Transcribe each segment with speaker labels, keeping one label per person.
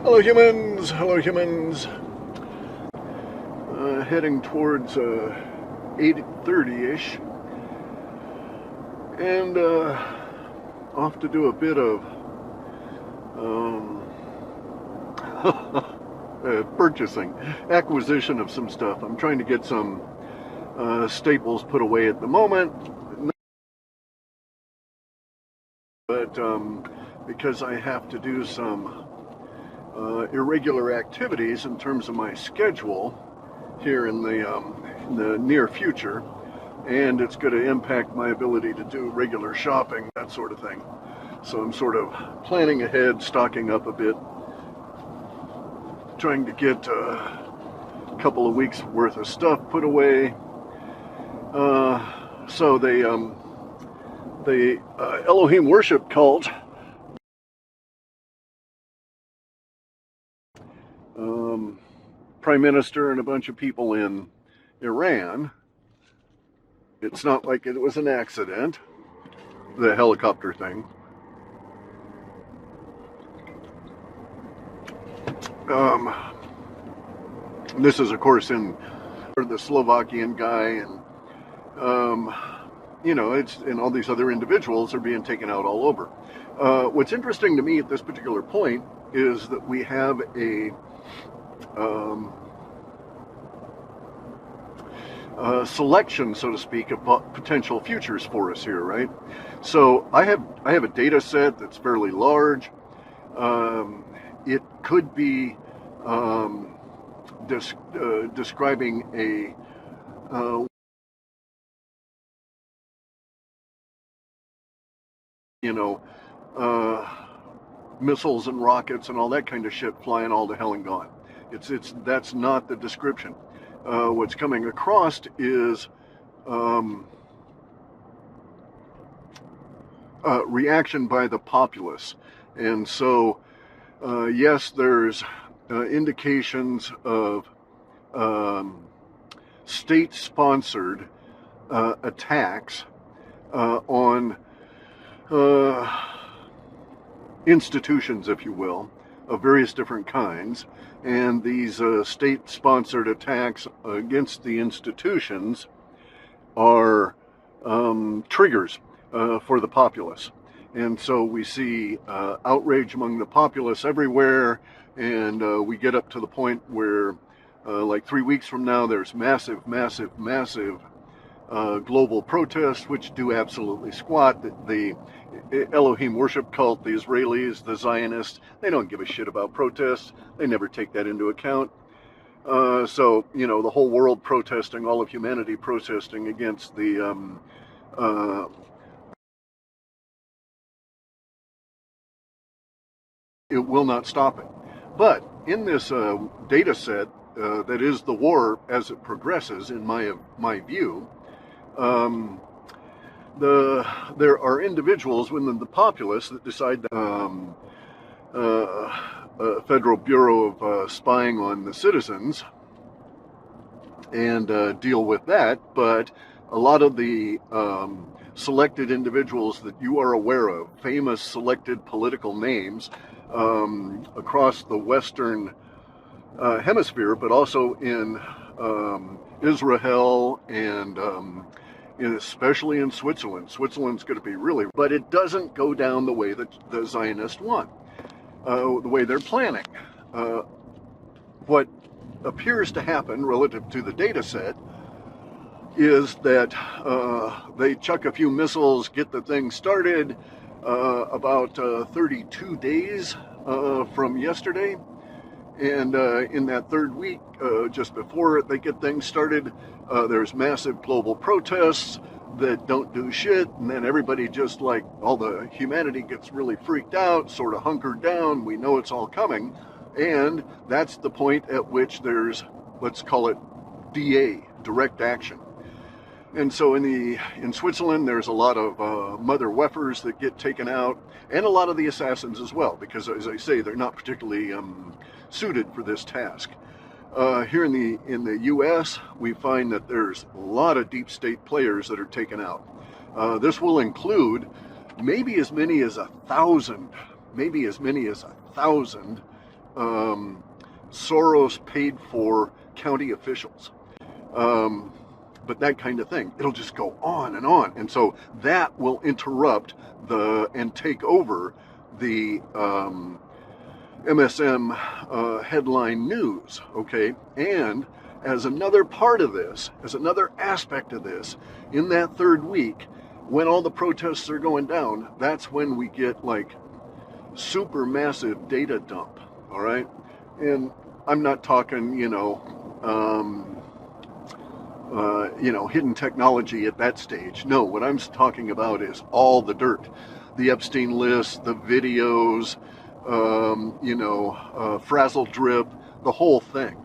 Speaker 1: Hello humans, hello humans. Heading towards 8:30-ish, and off to do a bit of purchasing, acquisition of some stuff. I'm trying to get some staples put away at the moment, but because I have to do some irregular activities in terms of my schedule here in the near future, and it's going to impact my ability to do regular shopping, that sort of thing. So I'm sort of planning ahead, stocking up a bit, trying to get a couple of weeks worth of stuff put away. So the Elohim worship cult Prime Minister and a bunch of people in Iran. It's not like it was an accident, the helicopter thing. This is, of course, in the Slovakian guy, and and all these other individuals are being taken out all over. What's interesting to me at this particular point is that we have a selection, so to speak, of potential futures for us here, right? So I have a data set that's fairly large. It could be describing a missiles and rockets and all that kind of shit flying all to hell and gone. That's not the description. What's coming across is reaction by the populace. And so, yes, there's indications of state-sponsored attacks on institutions, if you will, of various different kinds. And these state-sponsored attacks against the institutions are triggers for the populace. And so we see outrage among the populace everywhere, and we get up to the point where, like 3 weeks from now, there's massive global protests, which do absolutely squat. The Elohim worship cult, the Israelis, the Zionists, they don't give a shit about protests. They never take that into account. So, the whole world protesting, all of humanity protesting against the it will not stop it. But in this data set that is the war as it progresses, in my view, there are individuals within the populace that decide that Federal Bureau of Spying on the Citizens and deal with that. But a lot of the selected individuals that you are aware of, famous selected political names across the Western hemisphere, but also in Israel and especially in Switzerland. Switzerland's going to be really, but it doesn't go down the way that the Zionists want, the way they're planning. What appears to happen relative to the data set is that they chuck a few missiles, get the thing started about 32 days from yesterday. And in that third week, just before they get things started, there's massive global protests that don't do shit. And then everybody just, like, all the humanity gets really freaked out, sort of hunkered down. We know it's all coming. And that's the point at which there's, let's call it DA, direct action. And so in Switzerland, there's a lot of mother weffers that get taken out, and a lot of the assassins as well, because, as I say, they're not particularly suited for this task. Here in the U.S., we find that there's a lot of deep state players that are taken out. This will include maybe as many as 1,000, Soros paid for county officials. But that kind of thing. It'll just go on and on. And so that will interrupt and take over the MSM headline news, okay? And as another part of this, as another aspect of this, in that third week, when all the protests are going down, that's when we get like super massive data dump, all right? And I'm not talking, hidden technology at that stage. No, what I'm talking about is all the dirt, the Epstein list, the videos, frazzle drip, the whole thing.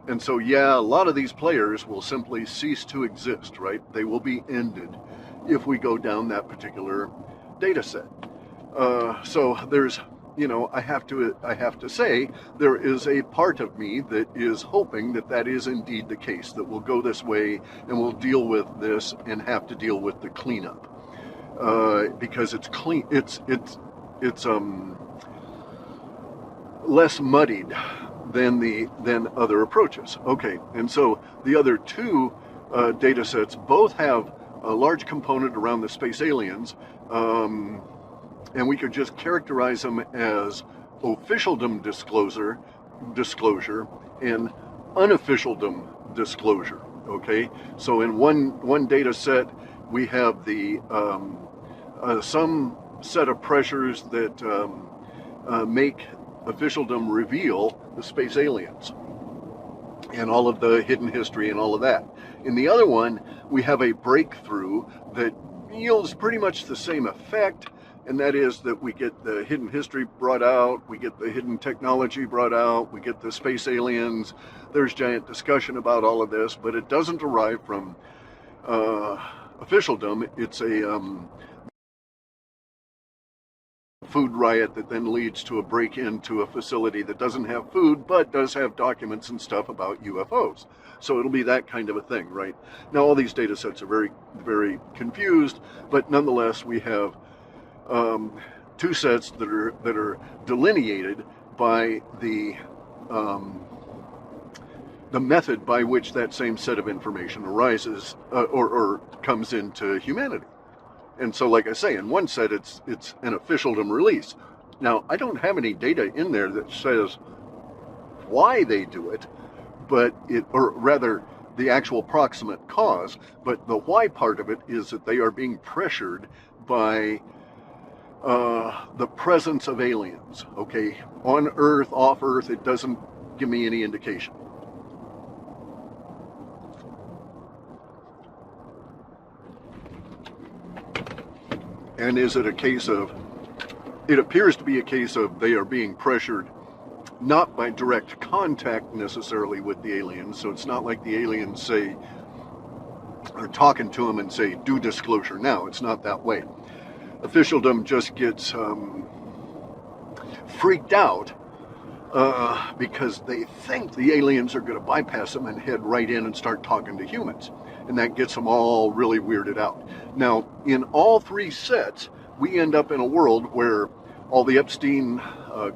Speaker 1: And so, yeah, a lot of these players will simply cease to exist, right? They will be ended if we go down that particular data set. So there's, I have to say, there is a part of me that is hoping that that is indeed the case, that we'll go this way and we'll deal with this and have to deal with the cleanup, because it's clean, it's less muddied than other approaches. Okay, and so the other two data sets both have a large component around the space aliens. And we could just characterize them as officialdom disclosure and unofficialdom disclosure. Okay, so in one data set we have the some set of pressures that make officialdom reveal the space aliens and all of the hidden history and all of that. In the other one, we have a breakthrough that yields pretty much the same effect. And that is that we get the hidden history brought out, we get the hidden technology brought out, we get the space aliens. There's giant discussion about all of this, but it doesn't derive from officialdom. It's a food riot that then leads to a break-in to a facility that doesn't have food, but does have documents and stuff about UFOs. So it'll be that kind of a thing, right? Now, all these data sets are very, very confused, but nonetheless, we have two sets that are delineated by the method by which that same set of information arises or comes into humanity. And so, like I say, in one set it's an officialdom release. Now, I don't have any data in there that says why they do it, or rather the actual proximate cause, but the why part of it is that they are being pressured by the presence of aliens, okay? On Earth, off Earth, it doesn't give me any indication. And is it a case of, it appears to be a case of they are being pressured not by direct contact necessarily with the aliens, so it's not like the aliens say, are talking to them and say, do disclosure now. It's not that way. Officialdom just gets freaked out because they think the aliens are going to bypass them and head right in and start talking to humans. And that gets them all really weirded out. Now, in all three sets, we end up in a world where all the Epstein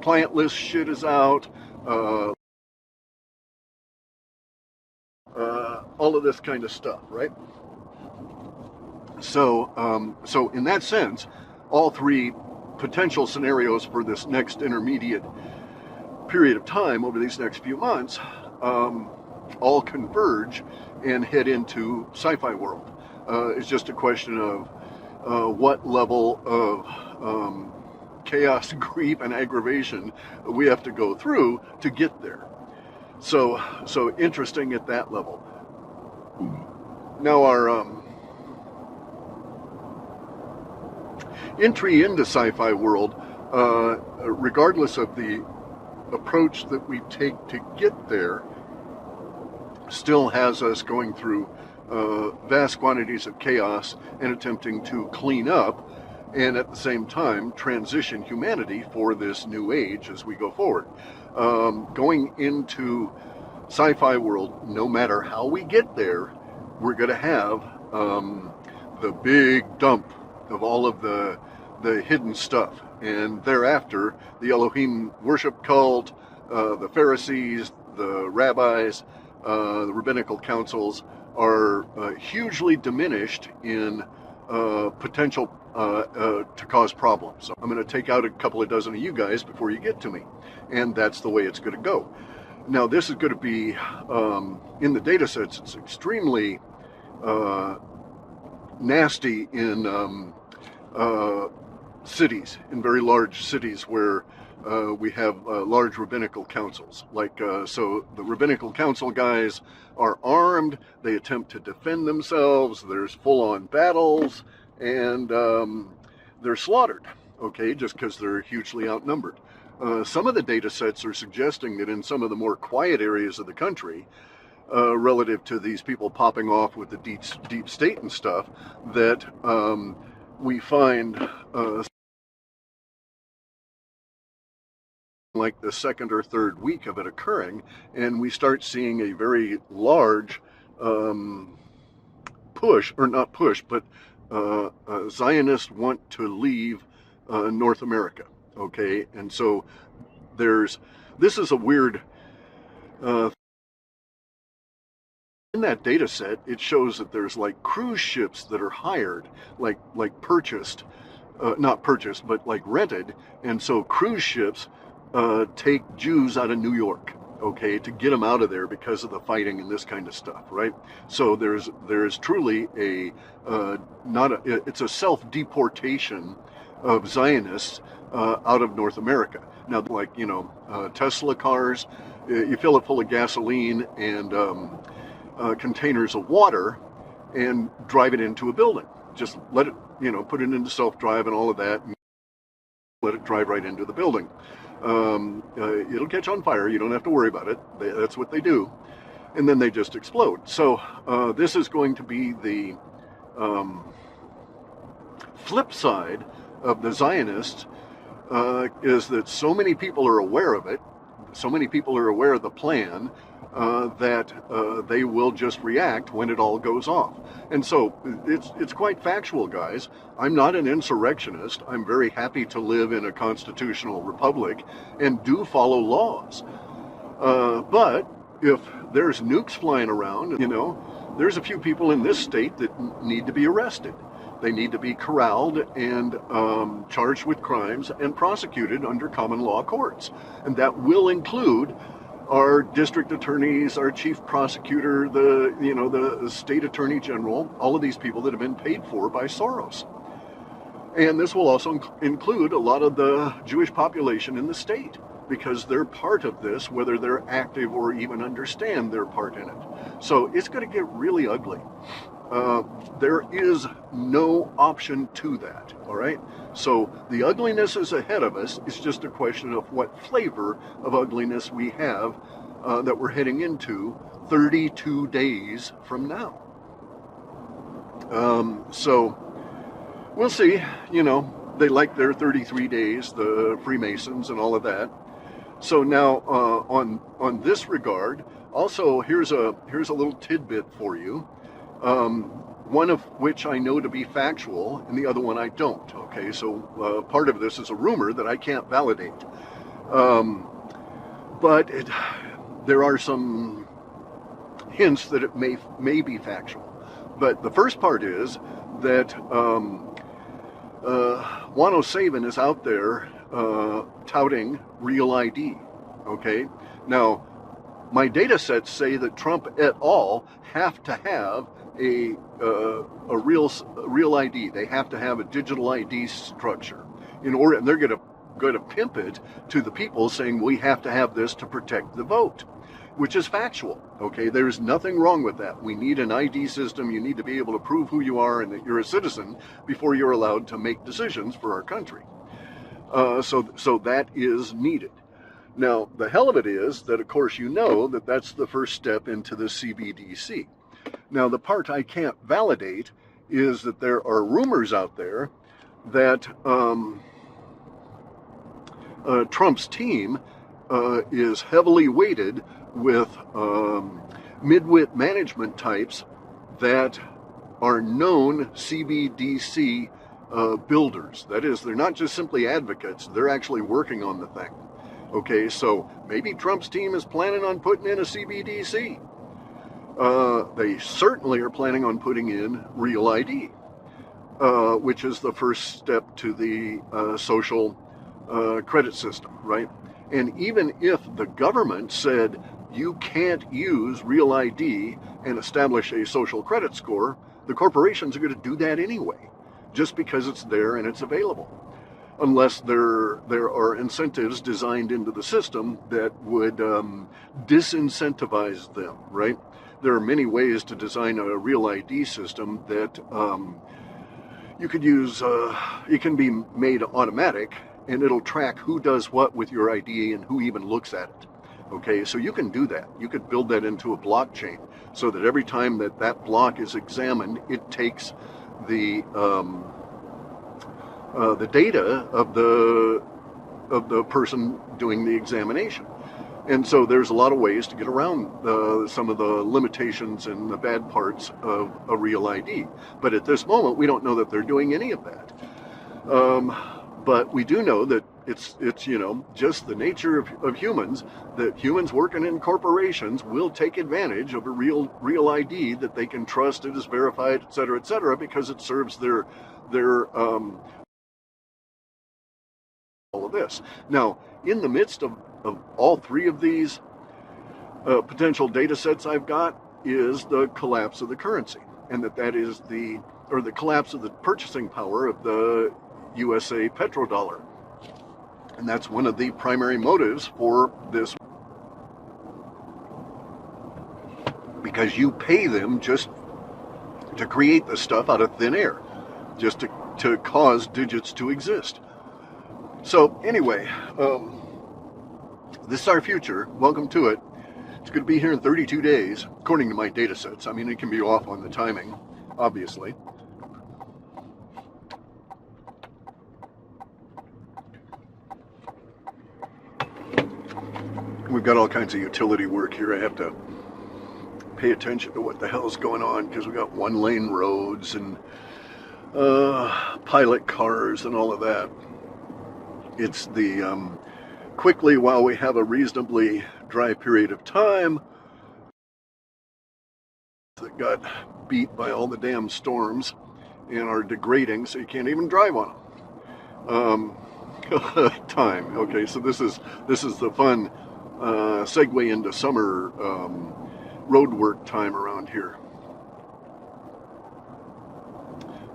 Speaker 1: client list shit is out, all of this kind of stuff, right? So, so in that sense, all three potential scenarios for this next intermediate period of time over these next few months all converge and head into sci-fi world. It's just a question of what level of chaos, grief, and aggravation we have to go through to get there. So interesting at that level. Now our entry into sci-fi world, regardless of the approach that we take to get there, still has us going through vast quantities of chaos and attempting to clean up and at the same time transition humanity for this new age as we go forward. Going into sci-fi world, no matter how we get there, we're going to have the big dump of all of the hidden stuff, and thereafter the Elohim worship cult, the Pharisees, the rabbis, the rabbinical councils are hugely diminished in potential to cause problems. So I'm going to take out a couple of dozen of you guys before you get to me, and that's the way it's going to go. Now, this is going to be in the data sets. It's extremely nasty in cities, in very large cities where we have large rabbinical councils. So the rabbinical council guys are armed, they attempt to defend themselves, there's full-on battles, and they're slaughtered, okay, just because they're hugely outnumbered. Some of the data sets are suggesting that in some of the more quiet areas of the country, relative to these people popping off with the deep state and stuff, that we find like the second or third week of it occurring, and we start seeing a very large push, or not push, but Zionists want to leave North America, okay? And so this is a weird, in that data set, it shows that there's like cruise ships that are hired, like purchased, not purchased, but like rented, and so cruise ships take Jews out of New York, okay, to get them out of there because of the fighting and this kind of stuff, right? So there's truly it's a self-deportation of Zionists out of North America. Now, like, Tesla cars, you fill it full of gasoline and containers of water and drive it into a building. Just let it, put it into self-drive and all of that, and let it drive right into the building. It'll catch on fire. You don't have to worry about it. That's what they do. And then they just explode. So this is going to be the flip side of the Zionists, is that so many people are aware of it, so many people are aware of the plan, that they will just react when it all goes off. And so it's quite factual, guys. I'm not an insurrectionist. I'm very happy to live in a constitutional republic and do follow laws. But if there's nukes flying around, there's a few people in this state that need to be arrested. They need to be corralled and charged with crimes and prosecuted under common law courts. And that will include our district attorneys, our chief prosecutor, the state attorney general, all of these people that have been paid for by Soros. And this will also include a lot of the Jewish population in the state, because they're part of this, whether they're active or even understand their part in it. So it's going to get really ugly. There is no option to that, all right? So the ugliness is ahead of us. It's just a question of what flavor of ugliness we have that we're heading into 32 days from now. So we'll see. They like their 33 days, the Freemasons and all of that. So now on this regard, also here's a little tidbit for you. One of which I know to be factual, and the other one I don't. Okay, so part of this is a rumor that I can't validate, but there are some hints that it may be factual. But the first part is that Juan Saban is out there touting real ID. Okay, now my data sets say that Trump et al. Have to have a real ID. They have to have a digital ID structure in order, and they're going to pimp it to the people, saying we have to have this to protect the vote, which is factual. Okay, there's nothing wrong with that. We need an ID system. You need to be able to prove who you are and that you're a citizen before you're allowed to make decisions for our country. So that is needed. Now, the hell of it is that, of course, that's the first step into the CBDC. Now, the part I can't validate is that there are rumors out there that Trump's team is heavily weighted with midwit management types that are known CBDC builders. That is, they're not just simply advocates, they're actually working on the thing. Okay, so maybe Trump's team is planning on putting in a CBDC. They certainly are planning on putting in real ID, which is the first step to the social credit system, right? And even if the government said you can't use real ID and establish a social credit score, the corporations are going to do that anyway, just because it's there and it's available. Unless there are incentives designed into the system that would disincentivize them, right? There are many ways to design a real ID system that you could use. It can be made automatic, and it'll track who does what with your ID and who even looks at it. Okay, so you can do that. You could build that into a blockchain so that every time that block is examined, it takes the data of the person doing the examination. And so there's a lot of ways to get around some of the limitations and the bad parts of a real ID. But at this moment, we don't know that they're doing any of that. But we do know that it's just the nature of humans, that humans working in corporations will take advantage of a real ID that they can trust, it is verified, et cetera, because it serves their all of this. Now, in the midst of all three of these potential data sets I've got is the collapse of the currency, and that is the collapse of the purchasing power of the USA petrodollar. And that's one of the primary motives for this, because you pay them just to create the stuff out of thin air, just to cause digits to exist. So anyway, this is our future. Welcome to it. It's going to be here in 32 days, according to my data sets. I mean, it can be off on the timing, obviously. We've got all kinds of utility work here. I have to pay attention to what the hell's going on, because we got one-lane roads and pilot cars and all of that. It's the quickly, while we have a reasonably dry period of time that got beat by all the damn storms and are degrading, so you can't even drive on them. Time. Okay, so this is the fun segue into summer road work time around here.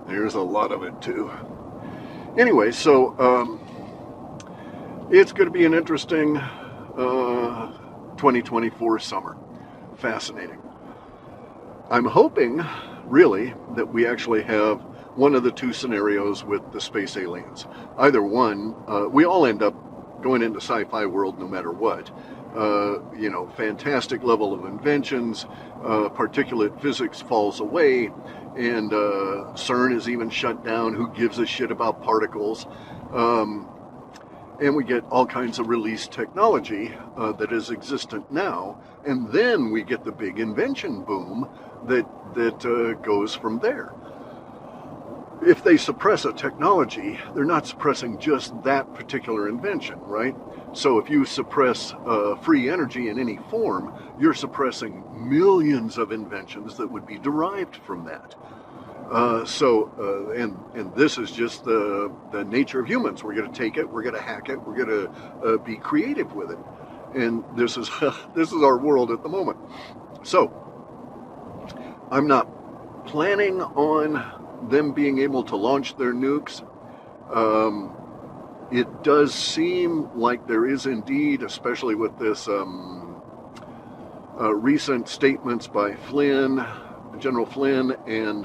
Speaker 1: There's a lot of it too. Anyway, so it's going to be an interesting 2024 summer. Fascinating. I'm hoping, really, that we actually have one of the two scenarios with the space aliens. Either one, we all end up going into sci-fi world no matter what. Fantastic level of inventions, particulate physics falls away, and CERN is even shut down. Who gives a shit about particles? And we get all kinds of released technology that is existent now, and then we get the big invention boom that goes from there. If they suppress a technology, they're not suppressing just that particular invention, right? So if you suppress free energy in any form, you're suppressing millions of inventions that would be derived from that. And this is just the nature of humans. We're going to take it, we're going to hack it, we're going to be creative with it. And this is our world at the moment. So I'm not planning on them being able to launch their nukes. It does seem like there is indeed, especially with this recent statements by General Flynn, and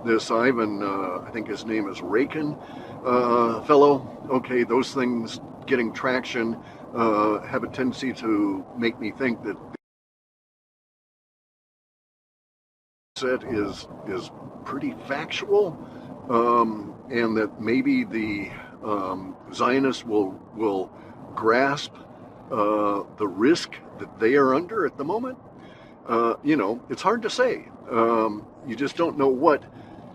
Speaker 1: this Ivan, I think his name is Rakin, fellow. Okay, those things getting traction have a tendency to make me think that set is pretty factual, and that maybe the Zionists will grasp the risk that they are under at the moment. It's hard to say. You just don't know what,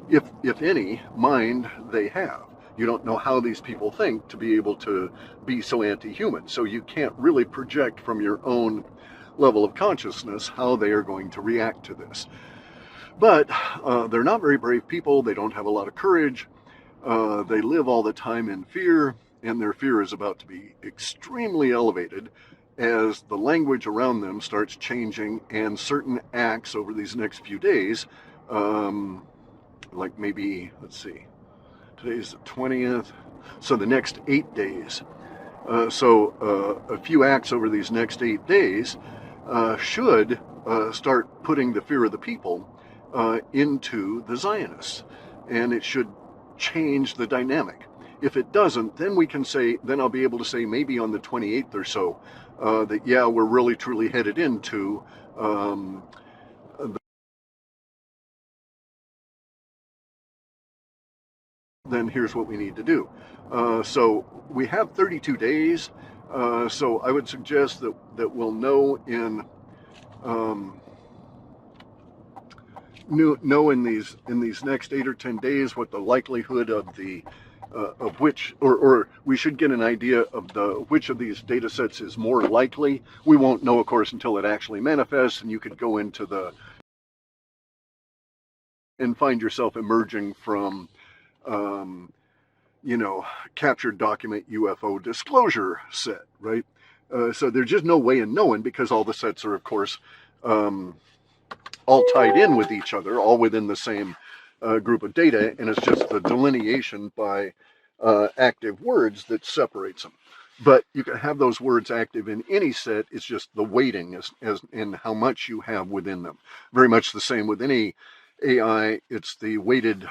Speaker 1: if any, mind they have. You don't know how these people think to be able to be so anti-human. So you can't really project from your own level of consciousness how they are going to react to this. But they're not very brave people. They don't have a lot of courage. They live all the time in fear, and their fear is about to be extremely elevated as the language around them starts changing, and certain acts over these next few days, like maybe, let's see, today's the 20th, so the next 8 days. A few acts over these next 8 days should start putting the fear of the people into the Zionists, and it should change the dynamic. If it doesn't, then we can say, then I'll be able to say maybe on the 28th or so that, yeah, we're really truly headed into then here's what we need to do. So we have 32 days. So I would suggest that we'll know in in these next 8 or 10 days what the likelihood of the of which, or we should get an idea of which of these data sets is more likely. We won't know, of course, until it actually manifests, and you could go into and find yourself emerging from captured document UFO disclosure set, right? So there's just no way in knowing, because all the sets are, of course, all tied in with each other, all within the same group of data, and it's just the delineation by active words that separates them. But you can have those words active in any set. It's just the weighting as in how much you have within them. Very much the same with any AI. It's the weighted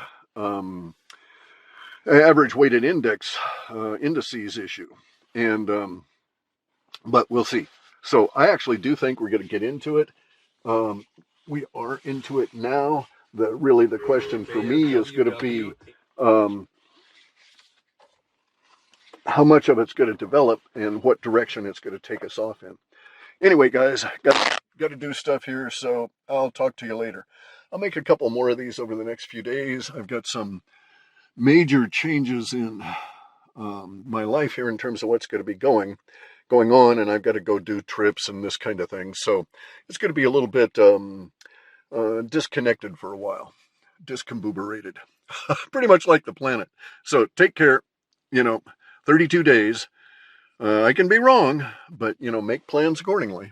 Speaker 1: average weighted indices issue, and but we'll see. So I actually do think we're going to get into it. We are into it now. Really the question for me is going to be how much of it's going to develop and what direction it's going to take us off in. Anyway, guys, got to do stuff here, so I'll talk to you later. I'll make a couple more of these over the next few days. I've got some major changes in my life here in terms of what's going to be going on, and I've got to go do trips and this kind of thing. So it's going to be a little bit disconnected for a while, discombobulated, pretty much like the planet. So take care. 32 days. I can be wrong, but make plans accordingly.